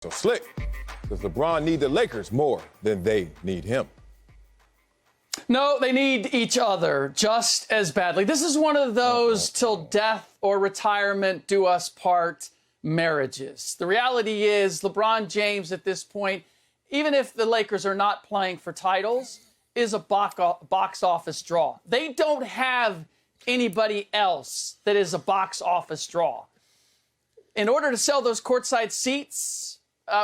So Slick, does LeBron need the Lakers more than they need him? No, they need each other just as badly. This is one of those till death or retirement do us part marriages. The reality is LeBron James at this point, even if the Lakers are not playing for titles, is a box office draw. They don't have anybody else that is a box office draw. In order to sell those courtside seats,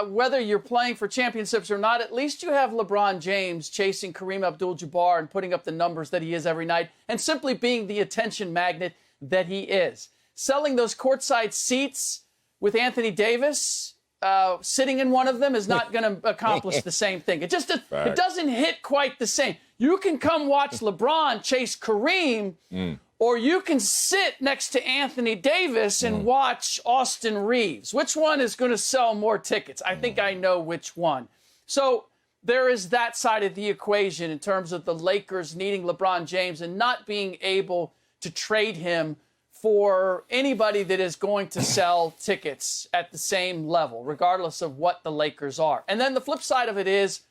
whether you're playing for championships or not, at least you have LeBron James chasing Kareem Abdul-Jabbar and putting up the numbers that he is every night and simply being the attention magnet that he is. Selling those courtside seats with Anthony Davis, sitting in one of them is not going to accomplish the same thing. It just it doesn't hit quite the same. You can come watch LeBron chase Kareem, or you can sit next to Anthony Davis and watch Austin Reeves. Which one is going to sell more tickets? I think I know which one. So there is that side of the equation in terms of the Lakers needing LeBron James and not being able to trade him for anybody that is going to sell tickets at the same level, regardless of what the Lakers are. And then the flip side of it is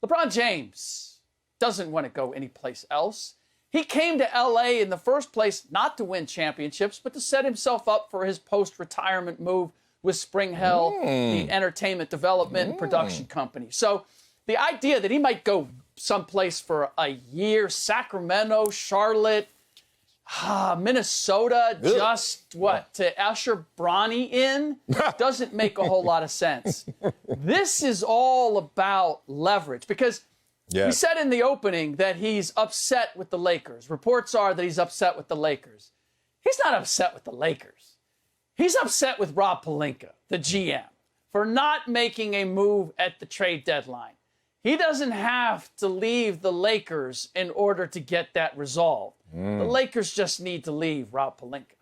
LeBron James doesn't want to go anyplace else. He came to L.A. in the first place not to win championships, but to set himself up for his post-retirement move with Spring Hill, the entertainment development and production company. So the idea that he might go someplace for a year, Sacramento, Charlotte, Minnesota, to usher Bronny in, doesn't make a whole lot of sense. This is all about leverage because we said in the opening that he's upset with the Lakers. Reports are that he's upset with the Lakers. He's not upset with the Lakers. He's upset with Rob Pelinka, the GM, for not making a move at the trade deadline. He doesn't have to leave the Lakers in order to get that resolved. The Lakers just need to leave Rob Pelinka.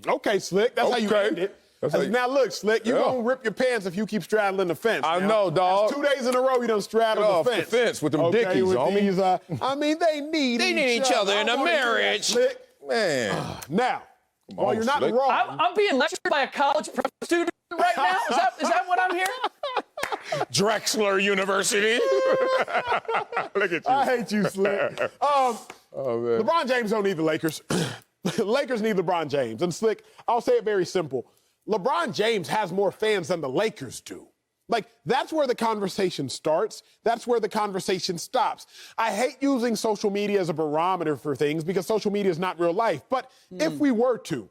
Okay, Slick, that's how you end it. Now, look, Slick, you're going to rip your pants if you keep straddling the fence. I know, dog. That's 2 days in a row you done straddled the fence. With them dickies, homie. I mean, they need each other in a marriage. Slick. Man. Now, while you're not wrong. I'm being lectured by a college prep student right now? Is that what I'm hearing? Drexler University. Look at you. I hate you, Slick. LeBron James don't need the Lakers. Lakers need LeBron James. And Slick, I'll say it very simple. LeBron James has more fans than the Lakers do. Like, that's where the conversation starts. That's where the conversation stops. I hate using social media as a barometer for things because social media is not real life. But if we were to,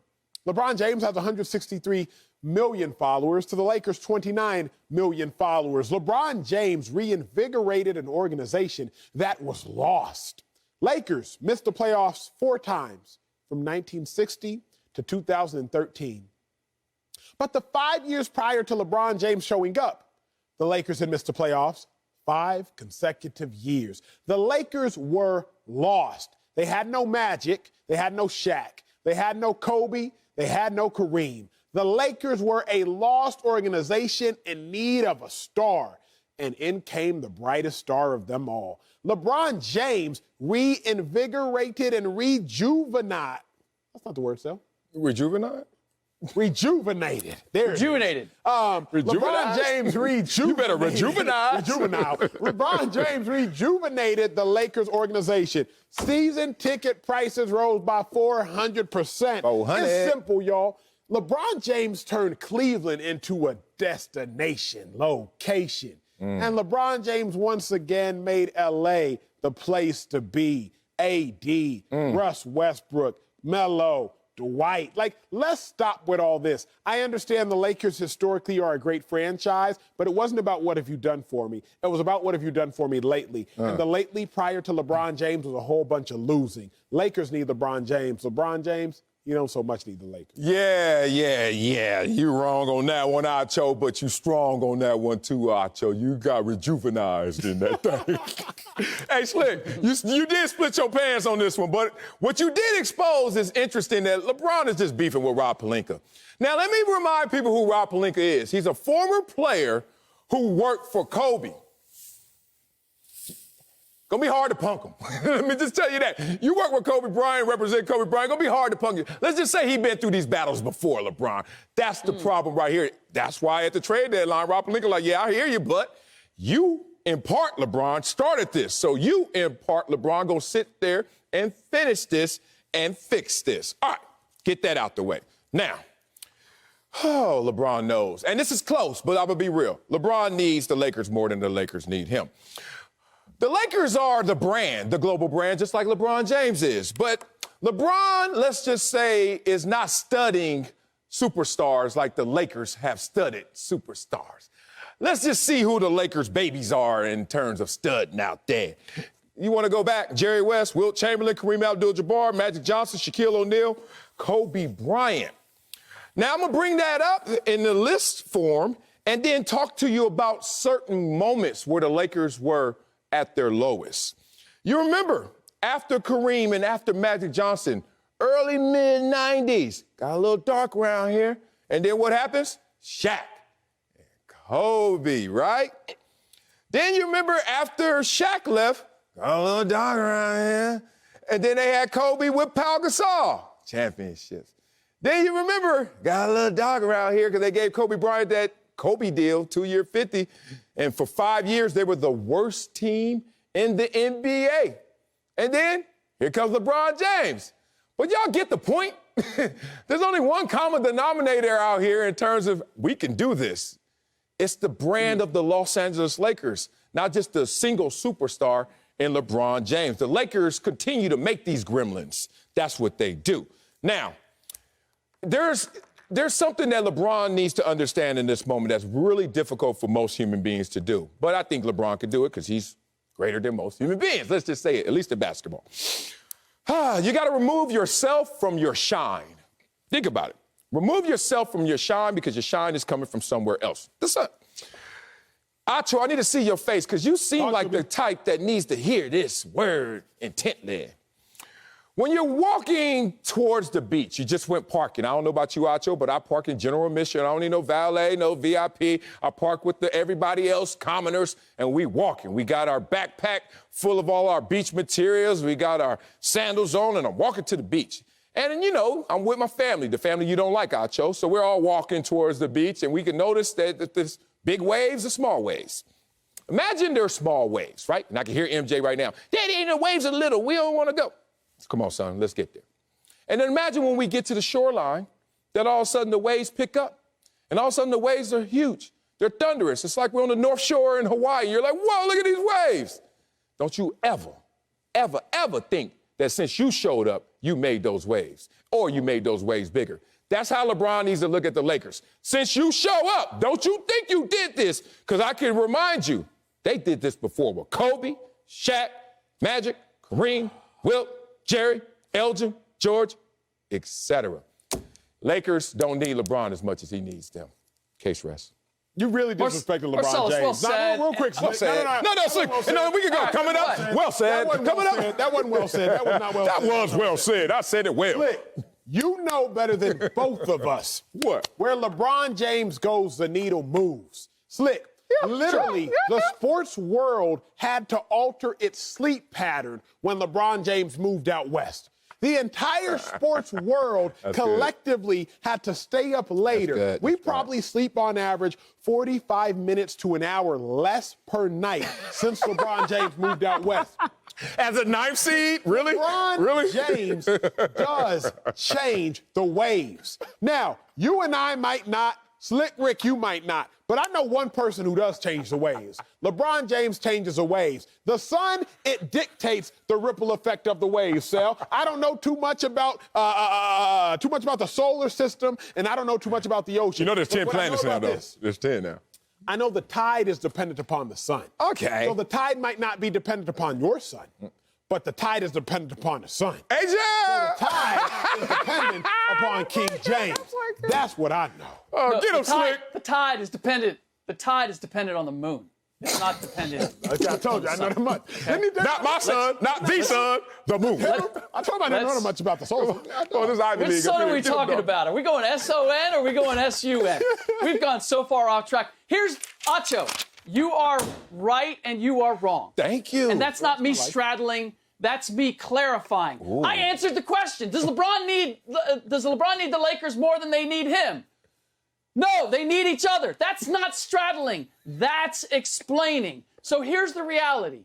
LeBron James has 163 million followers to the Lakers' 29 million followers. LeBron James reinvigorated an organization that was lost. Lakers missed the playoffs 4 times from 1960 to 2013. But the 5 years prior to LeBron James showing up, the Lakers had missed the playoffs 5 consecutive years. The Lakers were lost. They had no Magic. They had no Shaq. They had no Kobe. They had no Kareem. The Lakers were a lost organization in need of a star. And in came the brightest star of them all. LeBron James reinvigorated and rejuvenated. That's not the word, Sal. Rejuvenate? Rejuvenated. There Rejuvenated. LeBron James rejuvenated. You better rejuvenate. LeBron James rejuvenated the Lakers organization. Season ticket prices rose by 400%. It's simple, y'all. LeBron James turned Cleveland into a destination, location. And LeBron James once again made L.A. the place to be. A.D., Russ Westbrook, Melo, Dwight. Like, let's stop with all this. I understand the Lakers historically are a great franchise, but it wasn't about what have you done for me. It was about what have you done for me lately. And the lately prior to LeBron James was a whole bunch of losing. Lakers need LeBron James. LeBron James, you don't so much need the Lakers. Yeah. You wrong on that one, Acho, but you strong on that one too, Acho. You got rejuvenized in that thing. Hey, Slick, you did split your pants on this one, but what you did expose is interesting that LeBron is just beefing with Rob Pelinka. Now, let me remind people who Rob Pelinka is. He's a former player who worked for Kobe. Gonna be hard to punk him. Let me just tell you that. You work with Kobe Bryant, represent Kobe Bryant, gonna be hard to punk you. Let's just say he's been through these battles before, LeBron. That's the problem right here. That's why at the trade deadline, Rob Pelinka like, yeah, I hear you, but you, in part, LeBron, started this. So you, in part, LeBron, gonna sit there and finish this and fix this. All right, get that out the way. Now, LeBron knows. And this is close, but I'm gonna be real. LeBron needs the Lakers more than the Lakers need him. The Lakers are the brand, the global brand, just like LeBron James is. But LeBron, let's just say, is not studying superstars like the Lakers have studied superstars. Let's just see who the Lakers' babies are in terms of studding out there. You want to go back? Jerry West, Wilt Chamberlain, Kareem Abdul-Jabbar, Magic Johnson, Shaquille O'Neal, Kobe Bryant. Now, I'm going to bring that up in the list form and then talk to you about certain moments where the Lakers were at their lowest. You remember, after Kareem and after Magic Johnson, early, mid-90s, got a little dark around here. And then what happens? Shaq and Kobe, right? Then you remember after Shaq left, got a little dark around here. And then they had Kobe with Pau Gasol, championships. Then you remember, got a little dark around here because they gave Kobe Bryant that Kobe deal, 2-year $50. And for 5 years, they were the worst team in the NBA. And then here comes LeBron James. But y'all get the point. There's only one common denominator out here in terms of we can do this. It's the brand of the Los Angeles Lakers, not just the single superstar in LeBron James. The Lakers continue to make these gremlins. That's what they do. Now, there's something that LeBron needs to understand in this moment that's really difficult for most human beings to do. But I think LeBron can do it because he's greater than most human beings. Let's just say it, at least in basketball. You got to remove yourself from your shine. Think about it. Remove yourself from your shine because your shine is coming from somewhere else. Listen, Acho, I need to see your face because you seem like the type that needs to hear this word intently. When you're walking towards the beach, you just went parking. I don't know about you, Acho, but I park in general admission. I don't need no valet, no VIP. I park with everybody else, commoners, and we walking. We got our backpack full of all our beach materials. We got our sandals on, and I'm walking to the beach. And, you know, I'm with my family, the family you don't like, Acho. So we're all walking towards the beach, and we can notice that there's big waves and small waves. Imagine there's small waves, right? And I can hear MJ right now. Daddy, the waves are little. We don't want to go. Come on, son, let's get there. And then imagine when we get to the shoreline, that all of a sudden the waves pick up. And all of a sudden the waves are huge. They're thunderous. It's like we're on the North Shore in Hawaii. You're like, whoa, look at these waves. Don't you ever, ever, ever think that since you showed up, you made those waves. Or you made those waves bigger. That's how LeBron needs to look at the Lakers. Since you show up, don't you think you did this? Because I can remind you, they did this before with Kobe, Shaq, Magic, Kareem, Wilt, Jerry, Elgin, George, etc. Lakers don't need LeBron as much as he needs them. Case rest. You really disrespected LeBron Marcellus, James. well said. No, real quick. Well said. No, Slick. No, we can go. Coming up. Well said. Coming up. That wasn't well said. That was not well said. That was well said. I said it well. Slick, you know better than both of us. What? Where LeBron James goes, the needle moves. Slick. Literally, the sports world had to alter its sleep pattern when LeBron James moved out west. The entire sports world collectively had to stay up later. We probably sleep on average 45 minutes to an hour less per night since LeBron James moved out west. As a ninth seed? Really? LeBron James does change the waves. Now, you and I might not. Slick Rick, you might not. But I know one person who does change the waves. LeBron James changes the waves. The sun, it dictates the ripple effect of the waves, Sal. I don't know too much about the solar system, and I don't know too much about the ocean. You know there's 10 planets now, though. There's 10 now. I know the tide is dependent upon the sun. Okay. So the tide might not be dependent upon your sun, but the tide is dependent upon the sun. AJ! So the tide is dependent upon King James. That's what I know. Oh, No, get him, Slick. The tide is dependent. The tide is dependent on the moon. It's not dependent. I told you, I know that much. Not my son, not the son, the moon. I told him I didn't know much about the solar system. Oh, this Ivy Which League. son are we talking about? Are we going S-O-N or are we going S-U-N? We've gone so far off track. Here's Acho. You are right and you are wrong. Thank you. And that's not me straddling. That's me clarifying. Ooh. I answered the question. Does LeBron need the Lakers more than they need him? No, they need each other. That's not straddling. That's explaining. So here's the reality.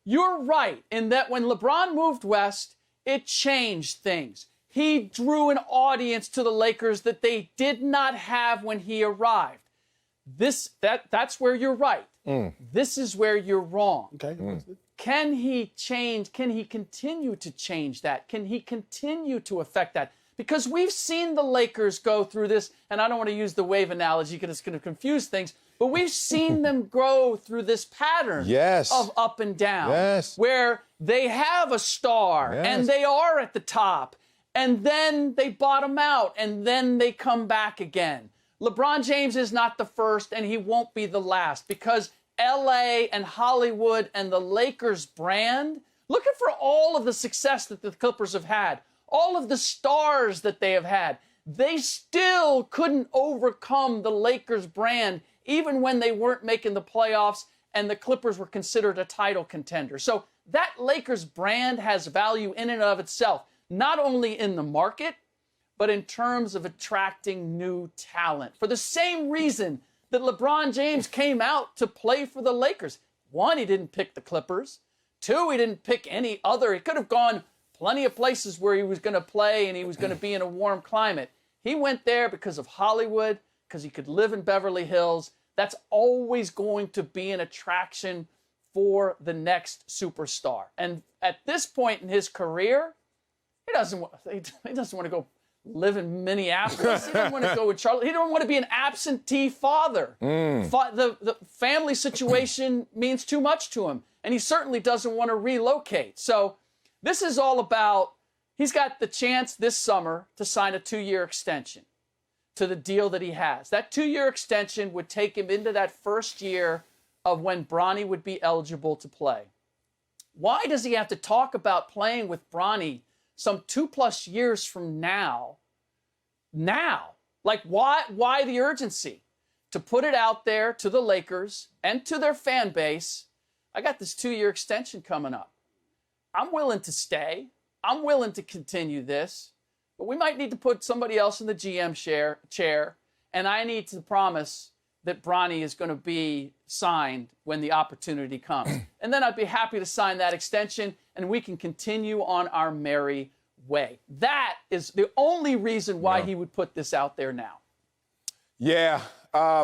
You're right in that when LeBron moved west, it changed things. He drew an audience to the Lakers that they did not have when he arrived. That's where you're right. This is where you're wrong. Okay. Can he change? Can he continue to change that? Can he continue to affect that? Because we've seen the Lakers go through this, and I don't want to use the wave analogy because it's going to confuse things, but we've seen them grow through this pattern of up and down, where they have a star and they are at the top, and then they bottom out, and then they come back again. LeBron James is not the first, and he won't be the last, because LA and Hollywood and the Lakers brand, looking for all of the success that the Clippers have had, all of the stars that they have had, they still couldn't overcome the Lakers brand, even when they weren't making the playoffs and the Clippers were considered a title contender. So that Lakers brand has value in and of itself, not only in the market, but in terms of attracting new talent. For the same reason that LeBron James came out to play for the Lakers. One, he didn't pick the Clippers. Two, he didn't pick any other. He could have gone plenty of places where he was going to play and he was going to be in a warm climate. He went there because of Hollywood, because he could live in Beverly Hills. That's always going to be an attraction for the next superstar. And at this point in his career, he doesn't want to go live in Minneapolis. He doesn't want to go with Charlotte. He don't want to be an absentee father. The family situation means too much to him, and he certainly doesn't want to relocate. So this is all about, he's got the chance this summer to sign a 2-year extension to the deal that he has. That 2-year extension would take him into that first year of when Bronny would be eligible to play. Why does he have to talk about playing with Bronny some 2+ years from now? Like, why the urgency? To put it out there to the Lakers and to their fan base, I got this 2-year extension coming up. I'm willing to stay. I'm willing to continue this. But we might need to put somebody else in the GM chair, and I need to promise that Bronny is going to be signed when the opportunity comes. And then I'd be happy to sign that extension, and we can continue on our merry way. That is the only reason why he would put this out there now. Yeah,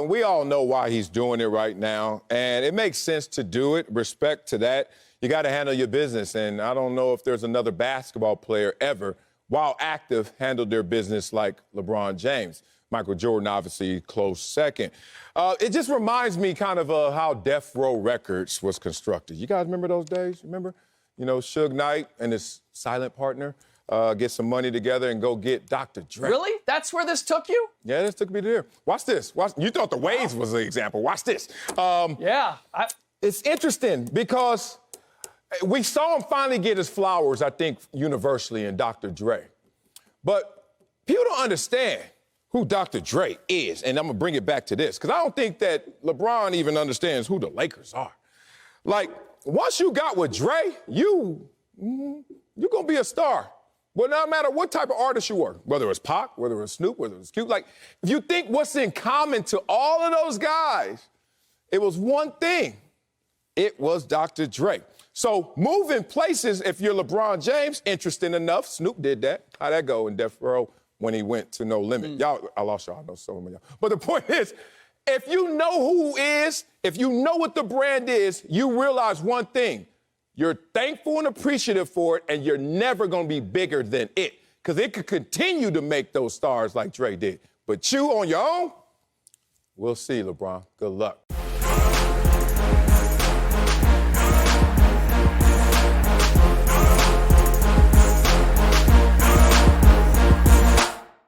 we all know why he's doing it right now, and it makes sense to do it. Respect to that. You got to handle your business, and I don't know if there's another basketball player ever, while active, handled their business like LeBron James. Michael Jordan, obviously, close second. It just reminds me kind of how Death Row Records was constructed. You guys remember those days? Remember? You know, Suge Knight and his silent partner get some money together and go get Dr. Dre. Really? That's where this took you? Yeah, this took me there. Watch this. You thought the waves was the example. Watch this. It's interesting because we saw him finally get his flowers, I think, universally in Dr. Dre. But people don't understand who Dr. Dre is. And I'm going to bring it back to this, because I don't think that LeBron even understands who the Lakers are. Like, once you got with Dre, you're going to be a star. Well, no matter what type of artist you were, whether it was Pac, whether it was Snoop, whether it was Cube. Like, if you think what's in common to all of those guys, it was one thing. It was Dr. Dre. So moving places, if you're LeBron James, interesting enough, Snoop did that. How'd that go in Death Row when he went to No Limit? Y'all, I lost y'all, I know some of y'all. But the point is, if you know who is, if you know what the brand is, you realize one thing. You're thankful and appreciative for it, and you're never going to be bigger than it, because it could continue to make those stars like Dre did. But you on your own, we'll see, LeBron. Good luck.